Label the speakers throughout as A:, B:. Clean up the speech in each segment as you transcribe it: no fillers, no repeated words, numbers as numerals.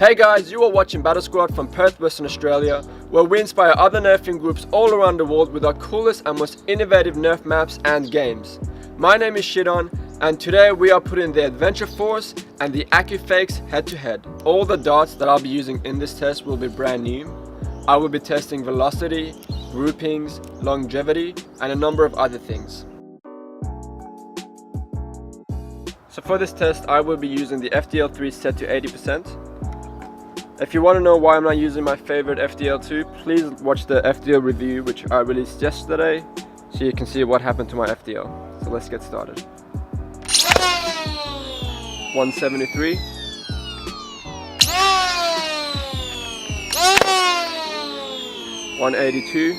A: Hey guys, you are watching Battle Squad from Perth, Western Australia, where we inspire other nerfing groups all around the world with our coolest and most innovative nerf maps and games. My name is Shidon, and today we are putting the Adventure Force and the Accufakes head to head. All the darts that I'll be using in this test will be brand new. I will be testing velocity, groupings, longevity, and a number of other things. So for this test, I will be using the FDL3 set to 80%. If you want to know why I'm not using my favorite FDL2, please watch the FDL review which I released yesterday, so you can see what happened to my FDL. So let's get started. 173. 182.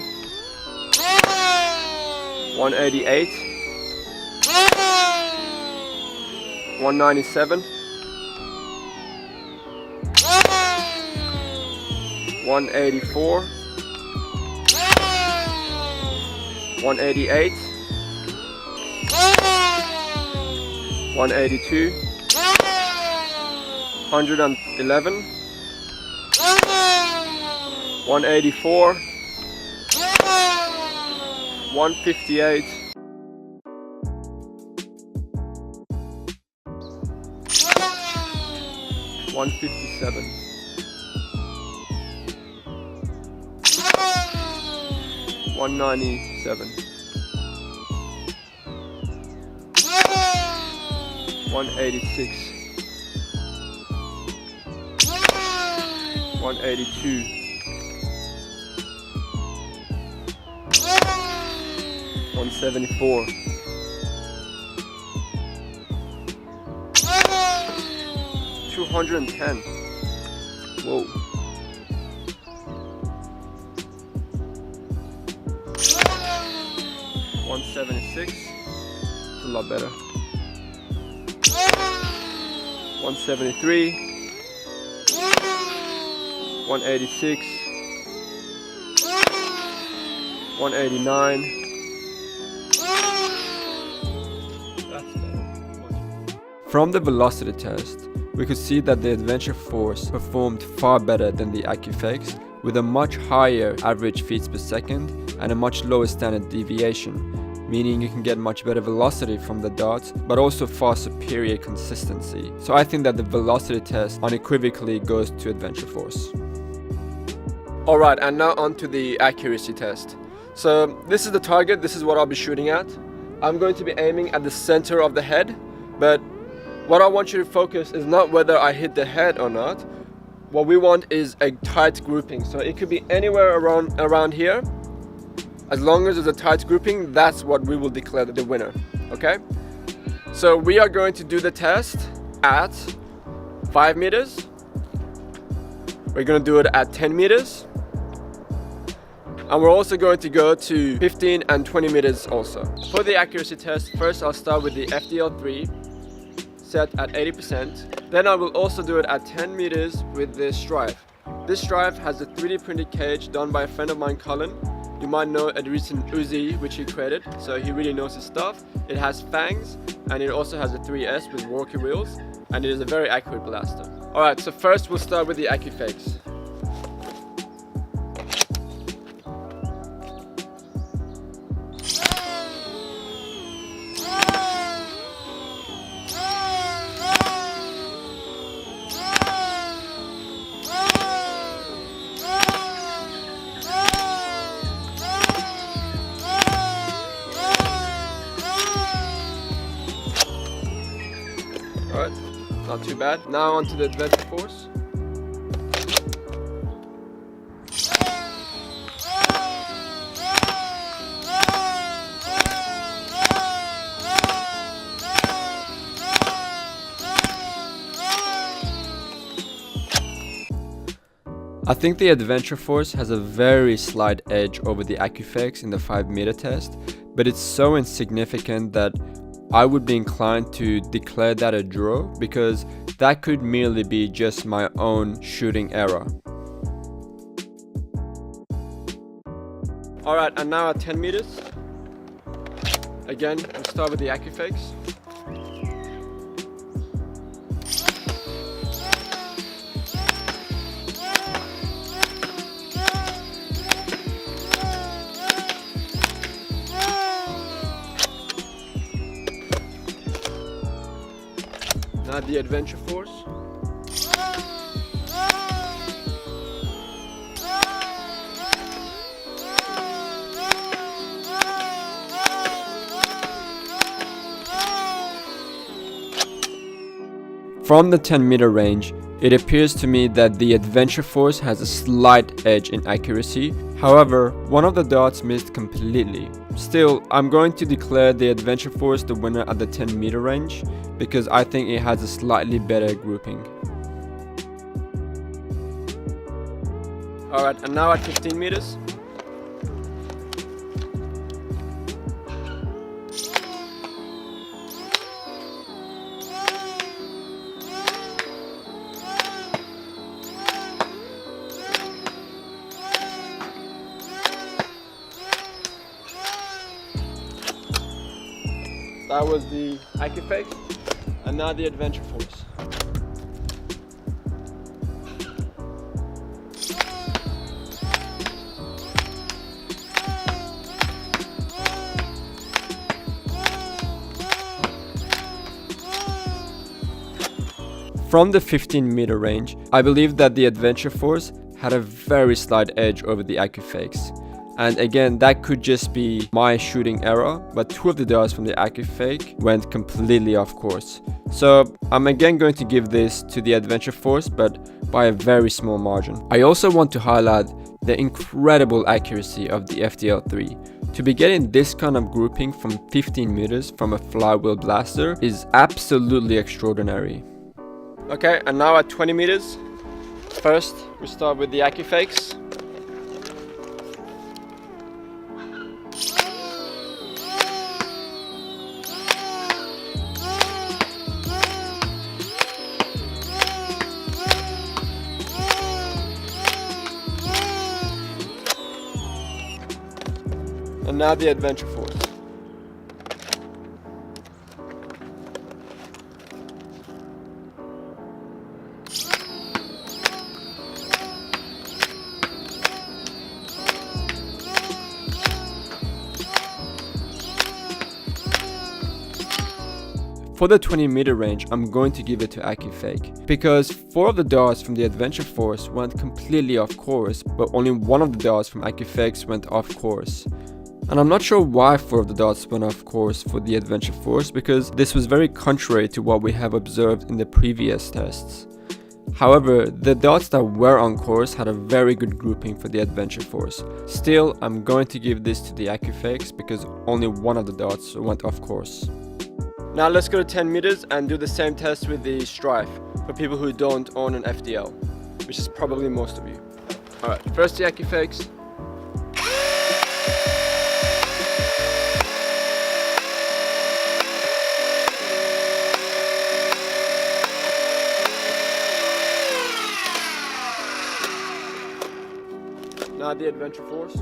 A: 188. 197. 184, 188, 182, 111, 184, 158, 157. 197, 186, 182, 174, 210. Whoa. 176, it's a lot better. 173, 186, 189. That's better. From the velocity test, we could see that the Adventure Force performed far better than the Accufakes, with a much higher average feet per second and a much lower standard deviation, meaning you can get much better velocity from the darts, but also far superior consistency. So I think that the velocity test unequivocally goes to Adventure Force. Alright, and now on to the accuracy test. So this is the target, this is what I'll be shooting at. I'm going to be aiming at the center of the head, but what I want you to focus is not whether I hit the head or not. What we want is a tight grouping, so it could be anywhere around here. As long as there's a tight grouping, that's what we will declare the winner, okay? So we are going to do the test at 5 meters. We're going to do it at 10 meters. And we're also going to go to 15 and 20 meters also. For the accuracy test, first I'll start with the FDL3 set at 80%. Then I will also do it at 10 meters with this strive. This strive has a 3D printed cage done by a friend of mine, Colin. You might know a recent Uzi which he created, so he really knows his stuff. It has fangs, and it also has a 3S with walkie wheels, and it is a very accurate blaster. Alright, so first we'll start with the Accufakes. Alright, not too bad. Now on to the Adventure Force. I think the Adventure Force has a very slight edge over the Accufakes in the 5 meter test, but it's so insignificant that I would be inclined to declare that a draw, because that could merely be just my own shooting error. Alright, and now at 10 meters. Again, we'll start with the Accufakes. Now the Adventure Force. From the 10-meter range, it appears to me that the Adventure Force has a slight edge in accuracy. However, one of the darts missed completely. Still, I'm going to declare the Adventure Force the winner at the 10-meter range because I think it has a slightly better grouping. Alright, and now at 15 meters. That was the Accufake, and now the Adventure Force. From the 15-meter range, I believe that the Adventure Force had a very slight edge over the Accufakes. And again, that could just be my shooting error, but two of the darts from the Accufake went completely off course. So I'm again going to give this to the Adventure Force, but by a very small margin. I also want to highlight the incredible accuracy of the FDL3. To be getting this kind of grouping from 15 meters from a flywheel blaster is absolutely extraordinary. Okay, and now at 20 meters. First, we start with the Accufakes. And now the Adventure Force. For the 20-meter range, I'm going to give it to Accufake because 4 of the darts from the Adventure Force went completely off course, but only 1 of the darts from Accufakes went off course. And I'm not sure why 4 of the darts went off course for the Adventure Force because this was very contrary to what we have observed in the previous tests. However, the darts that were on course had a very good grouping for the Adventure Force. Still, I'm going to give this to the Accufakes because only 1 of the darts went off course. Now let's go to 10 meters and do the same test with the Strife for people who don't own an FDL, which is probably most of you. Alright, first the Accufakes. Now the Adventure Force.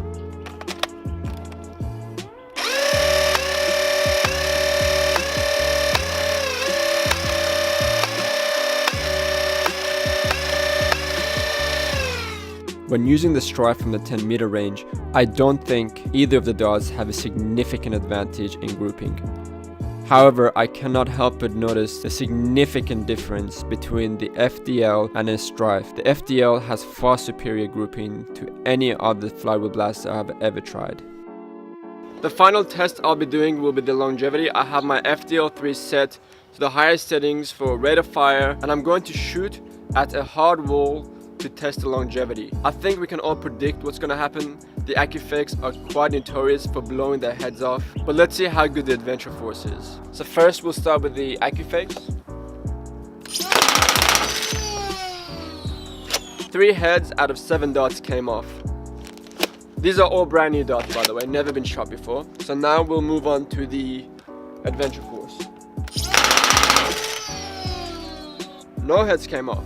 A: When using the Strife from the 10-meter range, I don't think either of the darts have a significant advantage in grouping. However, I cannot help but notice the significant difference between the FDL and a Strife. The FDL has far superior grouping to any other flywheel blaster I've ever tried. The final test I'll be doing will be the longevity. I have my FDL3 set to the highest settings for rate of fire, and I'm going to shoot at a hard wall to test the longevity. I think we can all predict what's going to happen. The Accufakes are quite notorious for blowing their heads off, but let's see how good the Adventure Force is. So first we'll start with the Accufakes. 3 heads out of 7 darts came off. These are all brand new darts, by the way, never been shot before. So now we'll move on to the Adventure Force. No heads came off.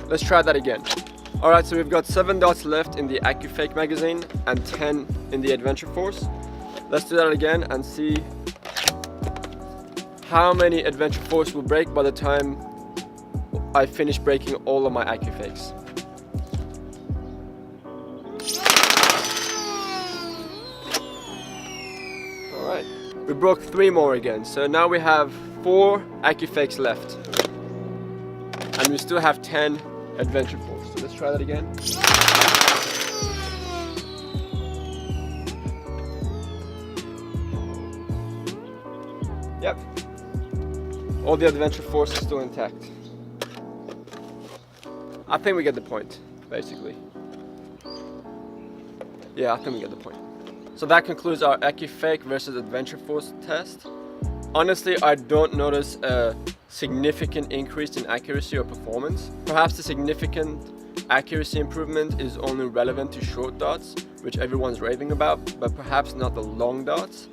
A: Let's try that again. Alright, so we've got 7 darts left in the Accufake magazine and 10 in the Adventure Force. Let's do that again and see how many Adventure Force will break by the time I finish breaking all of my Accufakes. Alright, we broke 3 more again, so now we have 4 Accufakes left. and we still have 10 Adventure Force. So let's try that again. Yep. All the Adventure Force is still intact. I think we get the point, basically. Yeah, I think we get the point. So that concludes our Accufake versus Adventure Force test. Honestly, I don't notice a significant increase in accuracy or performance. Perhaps the significant accuracy improvement is only relevant to short darts, which everyone's raving about, but perhaps not the long darts.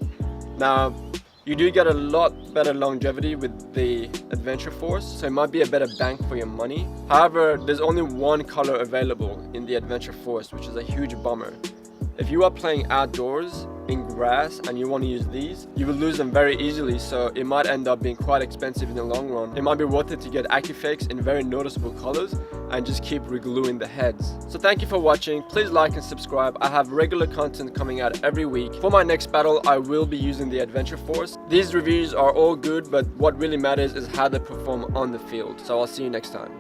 A: Now, you do get a lot better longevity with the Adventure Force, so it might be a better bang for your money. However, there's only one color available in the Adventure Force, which is a huge bummer. If you are playing outdoors in grass and you want to use these, you will lose them very easily, so it might end up being quite expensive in the long run. It might be worth it to get Accufakes in very noticeable colors and just keep regluing the heads. So thank you for watching. Please like and subscribe. I have regular content coming out every week. For my next battle, I will be using the Adventure Force. These reviews are all good, but what really matters is how they perform on the field. So I'll see you next time.